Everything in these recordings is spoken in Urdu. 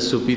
SOP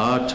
8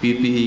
PPE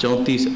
34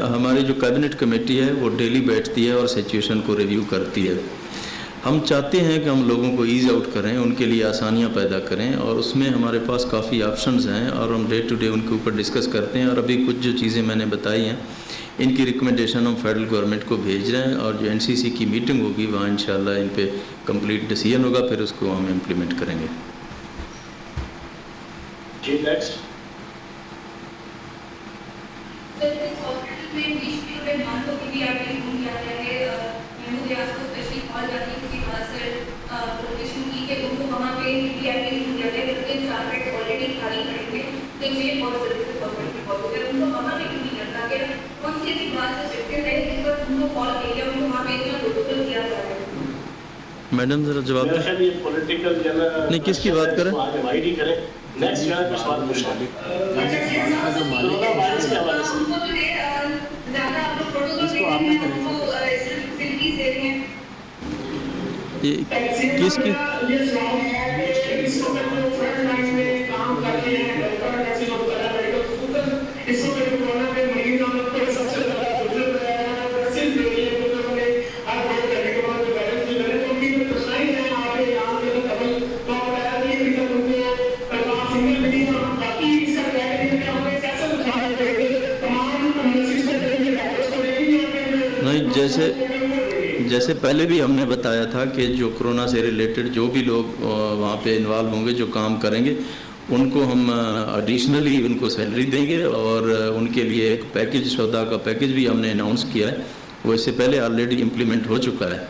ہماری جو کابینٹ کمیٹی ہے وہ ڈیلی بیٹھتی ہے اور سچویشن کو ریویو کرتی ہے. ہم چاہتے ہیں کہ ہم لوگوں کو ایز آؤٹ کریں, ان کے لیے آسانیاں پیدا کریں, اور اس میں ہمارے پاس کافی آپشنز ہیں اور ہم ڈے ٹو ڈے ان کے اوپر ڈسکس کرتے ہیں. اور ابھی کچھ جو چیزیں میں نے بتائی ہیں ان کی ریکمنڈیشن ہم فیڈرل گورنمنٹ کو بھیج رہے ہیں, اور جو NCC کی میٹنگ ہوگی وہاں انشاءاللہ ان پہ کمپلیٹ ڈیسیژن ہوگا, پھر اس کو ہم امپلیمنٹ کریں گے. جی نیکسٹ. میڈم ذرا جواب دیں. یہ پولیٹیکل نہیں, کس کی بات کریں؟ ڈیوائڈ ہی کریں. نیکسٹ یہاں پہ سوال پوچھنا وائرس کے حوالے سے. یہ کس کی جیسے پہلے بھی ہم نے بتایا تھا کہ جو کرونا سے ریلیٹڈ جو بھی لوگ وہاں پہ انوالو ہوں گے, جو کام کریں گے, ان کو ہم ایڈیشنلی ان کو سیلری دیں گے, اور ان کے لیے ایک پیکج, سودا کا پیکج بھی ہم نے اناؤنس کیا ہے, وہ اس سے پہلے آلریڈی امپلیمنٹ ہو چکا ہے.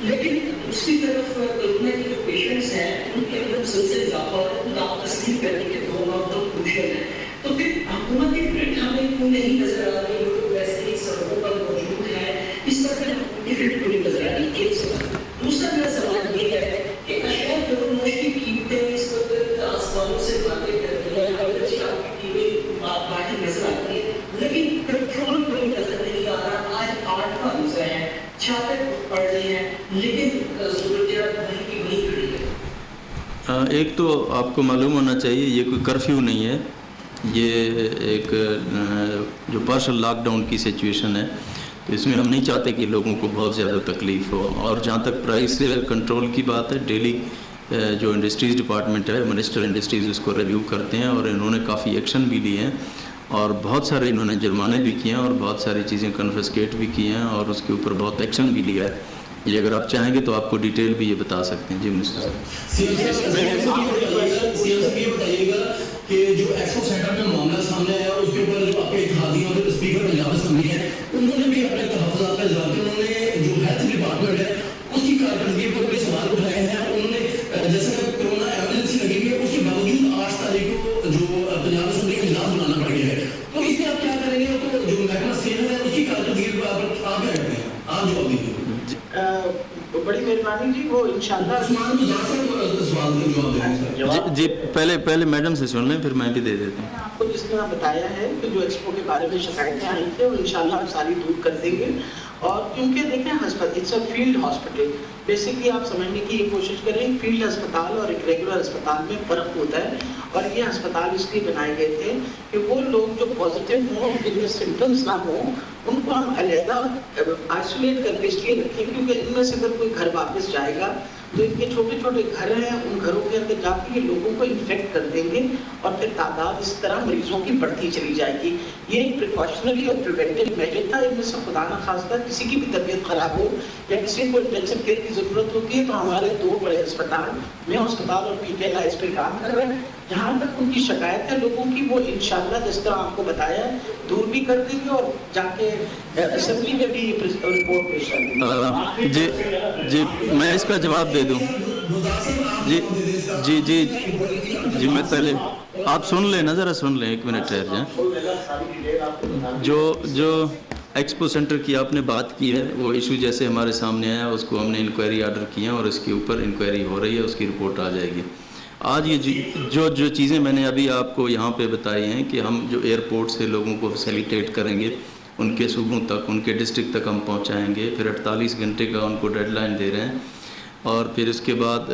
لیکن دوسری طرف کورونا کے جو پیشنٹس ہیں ان کے اندر مسلسل اضافہ اور تسلیم کرنے کے دو کوشن ہیں, تو پھر حکومتی پرنٹ ہمیں کیوں نہیں نظر آ رہی, لوگ ویسے ہی سڑکوں پر موجود ہیں, اس پر پھر حکومتی پرنٹ کیوں نہیں نظر آ رہی. ایک سوال. دوسرا میرا سوال یہ ہے کہ اشیاء نوش کی قیمتیں اس وقت آسمانوں سے باتیں کرتی ہیں, اگرچہ آپ کی قیمت باقی نظر آتی ہے, لیکن کنٹرول کوئی نظر نہیں آ رہا. آج 8واں روزہ ہے, چھاپے پڑ رہی ہیں, لیکن صورتحال وہیں کی وہیں کھڑی ہے. ایک تو آپ کو معلوم ہونا چاہیے یہ کوئی کرفیو نہیں ہے, یہ ایک جو پارشل لاک ڈاؤن کی سچویشن ہے, تو اس میں ہم نہیں چاہتے کہ لوگوں کو بہت زیادہ تکلیف ہو. اور جہاں تک پرائس کنٹرول کی بات ہے, ڈیلی جو انڈسٹریز ڈپارٹمنٹ ہے, منسٹر انڈسٹریز, اس کو ریویو کرتے ہیں, اور انہوں نے کافی ایکشن بھی لیے ہیں, اور بہت سارے انہوں نے جرمانے بھی کیے ہیں, اور بہت ساری چیزیں کنفسکیٹ بھی کی ہیں, اور اس کے اوپر بہت ایکشن بھی لیا ہے. یہ اگر آپ چاہیں گے تو آپ کو ڈیٹیل بھی یہ بتا سکتے ہیں. جی منسٹر صاحب, یہ بتائیے گا کہ جو ایکسپو سینٹر میں معاملہ سامنے آیا اور اس کے اوپر جو آپ کے اتحادیوں اور اسپیکر پنجاب اسمبلی ہیں انہوں نے بھی اپنے تحفظات کا اظہار کیا. انہوں نے جو ہیلتھ ڈپارٹمنٹ ہے اس کی کارکردگی پر کوئی سوال اٹھائے ہیں. انہوں نے جیسے کہ کرونا ایمرجنسی لگی ہوئی ہے, اس کے باوجود 8 تاریخ کو جو پنجاب اسمبلی کا اجلاس بلانا پڑ گیا ہے, تو اس میں آپ کیا کریں گے؟ تو جو محکمہ صحت ہے اس کی کارکردگی پر آپ کیا کرتے ہیں؟ آپ جواب دیجیے. بڑی مہربانی جی, وہ انشاءاللہ جی پہلے میڈم سے سن لیں, پھر میں بھی دے دیتا ہوں. آپ کو جس طرح بتایا ہے کہ جو ایکسپو کے بارے میں شکایتیں آئی تھیں وہ انشاءاللہ ہم ساری دور کر دیں گے. اور کیونکہ دیکھیں it's a field hospital, basically آپ سمجھنے کی یہ کوشش کریں, فیلڈ ہسپتال اور ایک ریگولر ہسپتال میں فرق ہوتا ہے. اور یہ ہسپتال اس لیے بنائے گئے تھے کہ وہ لوگ جو پازیٹیو ہوں, ان کے سمٹمس نہ ہوں, ان کو ہم علیحدہ آئسولیٹ کر کے اس لیے رکھیں, کیونکہ ان میں سے اگر کوئی گھر واپس جائے گا تو ان کے چھوٹے چھوٹے گھر ہیں, ان گھروں کے اندر جا کے یہ لوگوں کو انفیکٹ کر دیں گے, اور پھر تعداد اس طرح مریضوں کی بڑھتی چلی جائے گی. یہ ایک پریکاشنری اور پریونٹیو میجر تھا. ان میں سے خدا نہ خواستہ کسی کی بھی طبیعت خراب ہو یا کسی کو انٹینسو کیئر کی ضرورت ہوتی ہے تو ہمارے 2 بڑے ہسپتال, میں ہسپتال اور PTI اس پہ کام کر رہے ہیں. جہاں تک ان کی شکایت ہے لوگوں کی, وہ انشاءاللہ جس طرح آپ کو بتایا ہے دور بھی کر دیں گے, اور جا کے اسمبلی میں بھی رپورٹ پیش کر دیں گے. جی میں اس کا جواب دے دوں. جی میں پہلے آپ سن لیں نا, ذرا سن لیں, 1 منٹ ٹھہر جائیں. جو ایکسپو سینٹر کی آپ نے بات کی ہے, وہ ایشو جیسے ہمارے سامنے آیا اس کو ہم نے انکوائری آرڈر کیا, اور اس کے اوپر انکوائری ہو رہی ہے, اس کی رپورٹ آ جائے گی. آج یہ جو چیزیں میں نے ابھی آپ کو یہاں پہ بتائی ہیں کہ ہم جو ایئرپورٹ سے لوگوں کو فیسیلیٹیٹ کریں گے, ان کے صوبوں تک، ان کے ڈسٹرکٹ تک ہم پہنچائیں گے. پھر 48 گھنٹے کا ان کو ڈیڈ لائن دے رہے ہیں. اور پھر اس کے بعد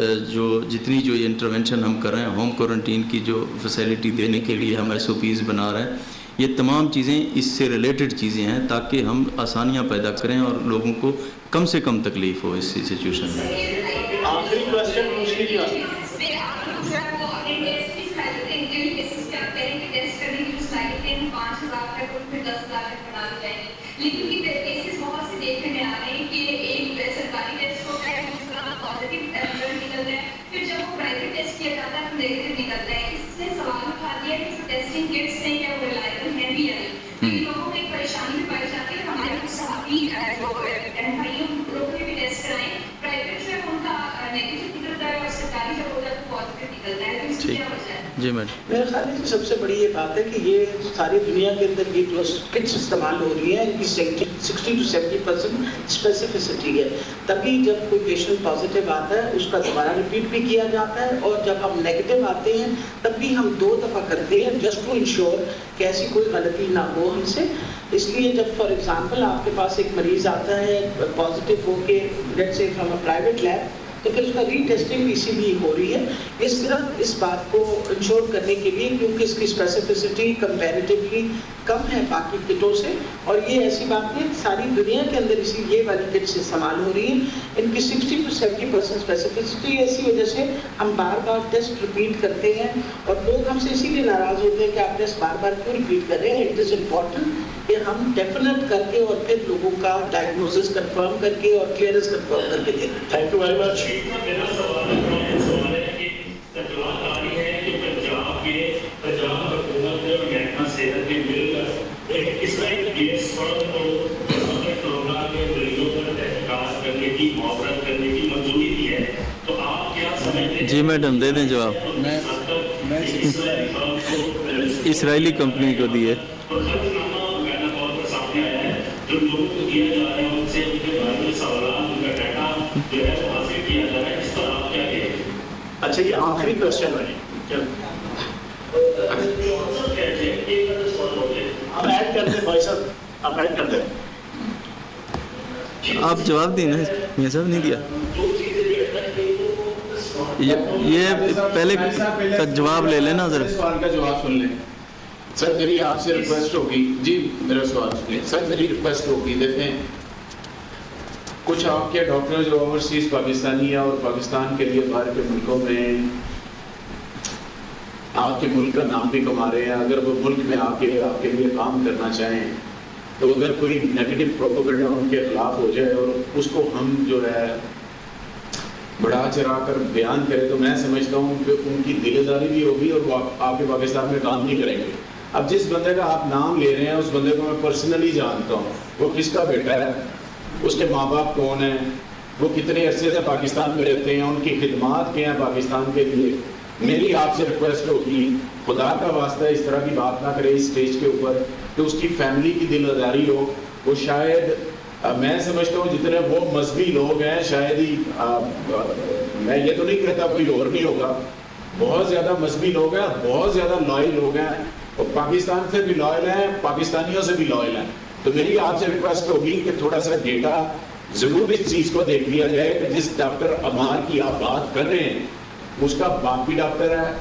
جتنی جو یہ انٹروینشن ہم کر رہے ہیں، ہوم کوارنٹین کی جو فیسلٹی دینے کے لیے ہم SOPs بنا رہے ہیں، یہ تمام چیزیں اس سے ریلیٹڈ چیزیں ہیں تاکہ ہم آسانیاں پیدا کریں اور لوگوں کو کم سے کم تکلیف ہو اس سچویشن میں. آخری کوشچن لیکن کیسز بہت سے دیکھنے میں آ رہے ہیں کہ ایک سرکاری ٹیسٹ ہوتا ہے، اس کا پازیٹیو رزلٹ نکلتا ہے، پھر جب وہ پرائیویٹ ٹیسٹ کیا جاتا ہے تو نیگیٹو نکلتا ہے. اس سے سوال اٹھا دیا کہ جو ٹیسٹنگ کٹس ہیں کیا وہ ریلائبل ہیں بھی یا نہیں. کیونکہ لوگوں میں ایک پریشانی بھی پائی جاتی ہے. ہمارے کچھ صحافی بھائیوں لوگوں نے بھی ٹیسٹ کرائے، پرائیویٹ جو ہے ان کا نیگیٹو نکلتا ہے اور سرکاری جب ہوتا ہے تو پازیٹیو نکلتا ہے. تو اس کی کیا وجہ ہے؟ جی میڈم، میرے خیال میں سب سے بڑی یہ بات ہے کہ یہ ساری دنیا کے اندر یہ جو کٹس استعمال ہو رہی ہیں ان کی 60 to 70% اسپیسیفسٹی ہے. تبھی جب کوئی پیشنٹ پازیٹیو آتا ہے اس کا دوبارہ ریپیٹ بھی کیا جاتا ہے، اور جب ہم نیگیٹو آتے ہیں تب بھی ہم 2 دفعہ کرتے ہیں جسٹ ٹو انشور کہ ایسی کوئی غلطی نہ ہو ہم سے. اس لیے جب فار ایگزامپل آپ کے پاس ایک مریض آتا ہے پازیٹیو ہو کے لیٹ سے فرام اے پرائیویٹ لیب، تو پھر اس کا ری ٹیسٹنگ اسی لیے ہو رہی ہے اس طرح اس بات کو انشور کرنے کے لیے، کیونکہ اس کی اسپیسیفسٹی کمپیریٹیولی کم ہے باقی کٹوں سے. اور یہ ایسی بات ہے ساری دنیا کے اندر اسی یہ والی کٹس استعمال ہو رہی ہیں. ان کی 60 to 70% اسپیسیفسٹی. اسی وجہ سے ہم بار بار ٹیسٹ ریپیٹ کرتے ہیں اور لوگ ہم سے اسی لیے ناراض ہوتے ہیں کہ آپ ٹیسٹ بار بار کیوں ریپیٹ کر رہے ہیں. اٹ از امپورٹنٹ کہ ہم ڈیفینیٹ کر کے اور پھر لوگوں کا ڈائگنوسس کنفرم کر کے اور کلیئرنس کنفرم کر کے دیں. Thank you very much. میرا سوال ہے کہ تجربات آ رہی ہے کہ پنجاب حکومت اور محکمہ صحت کے مل کر ایک اس طرح کی کیس کورونا کے مریضوں پر تحقیقات کرنے کی، معاورت کرنے کی منظوری دی ہے. تو آپ کیا سمجھتے ہیں؟ جی میڈم دے دیں جواب. اسرائیلی کمپنی کو دی ہے. جو لوگوں کو دیا جا رہا ہے ان سے ان کے بارے میں سوالات، ان کا ڈیٹا جو ہے وہ حاصل کیا جا رہا ہے. اس پر آپ کیا کہیں گے؟ اچھا یہ آخری کوشچن ہے. آپ ایڈ کر دیں بھائی صاحب، آپ ایڈ کر دیں. آپ جواب دیں نا، میں صاحب نہیں دیا. یہ پہلے کا جواب لے لینا ذرا. سوال کا جواب سن لیں. سر میری آپ سے ریکویسٹ ہوگی، جی میرا سوال سنیں سر. میری ریکویسٹ ہوگی، دیکھیں کچھ آپ کے ڈاکٹر جو اوورسیز پاکستانی ہیں اور پاکستان کے لیے باہر کے ملکوں میں آپ کے ملک کا نام بھی کما رہے ہیں، اگر وہ ملک میں آپ کے لیے کام کرنا چاہیں تو اگر کوئی نیگیٹو پروپیگنڈا ان کے خلاف ہو جائے اور اس کو ہم جو ہے بڑھا چڑھا کر بیان کرے تو میں سمجھتا ہوں کہ ان کی دل داری بھی ہوگی اور وہ آپ کے پاکستان میں کام نہیں کریں گے. اب جس بندے کا آپ نام لے رہے ہیں اس بندے کو میں پرسنلی جانتا ہوں، وہ کس کا بیٹا ہے، اس کے ماں باپ کون ہیں، وہ کتنے عرصے سے پاکستان میں رہتے ہیں، ان کی خدمات کیا ہیں پاکستان کے لیے. میری آپ سے ریکویسٹ ہوگی خدا کا واسطہ اس طرح کی بات نہ کرے اس اسٹیج کے اوپر کہ اس کی فیملی کی دل آزاری ہو. وہ شاید میں سمجھتا ہوں جتنے وہ مذہبی لوگ ہیں شاید ہی میں یہ تو نہیں کہتا کوئی اور نہیں ہوگا، بہت زیادہ مذہبی لوگ ہیں، بہت زیادہ لائل لوگ ہیں اور پاکستان سے بھی لائل ہیں، پاکستانیوں سے بھی لائل ہیں. تو میری آپ سے ریکویسٹ ہوگی کہ تھوڑا سا ڈیٹا ضرور اس چیز کو دیکھ لیا جائے کہ جس ڈاکٹر عمار کی آپ بات کر رہے ہیں اس کا باپ بھی ڈاکٹر ہے،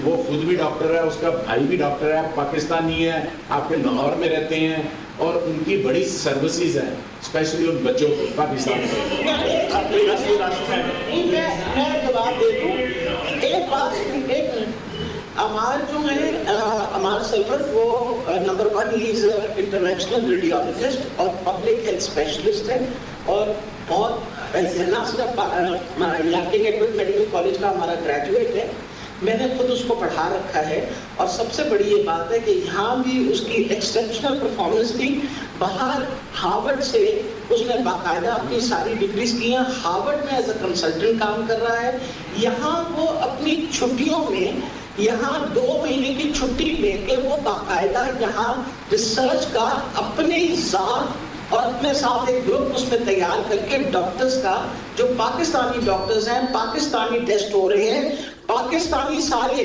وہ خود بھی ڈاکٹر ہے، اس کا بھائی بھی ڈاکٹر ہے، پاکستانی ہے، آپ کے لاہور میں رہتے ہیں اور ان کی بڑی سروسز ہیں اسپیشلی ان بچوں کو پاکستان میں. میں جواب دے دوں ایک بات. عمار جو ہے عمار سرور وہ number 1 he is international radiologist اور پبلک ہیلتھ اسپیشلسٹ ہے اور بہت علاقے کے میڈیکل کالج کا ہمارا گریجویٹ ہے. میں نے خود اس کو پڑھا رکھا ہے اور سب سے بڑی یہ بات ہے کہ یہاں بھی اس کی ایکسٹینشنل پرفارمنس تھی. باہر ہارورڈ سے اس نے باقاعدہ اپنی ساری ڈگریز کی ہیں، ہارورڈ میں ایز اے کنسلٹنٹ کام کر رہا ہے. یہاں وہ اپنی چھٹیوں میں یہاں 2 مہینے کی چھٹی لے کے وہ باقاعدہ یہاں ریسرچ کا اپنے ذات اور اپنے ساتھ ایک گروپ اس میں تیار کر کے ڈاکٹرز کا جو پاکستانی ڈاکٹرز ہیں، پاکستانی ٹیسٹ ہو رہے ہیں، پاکستانی سارے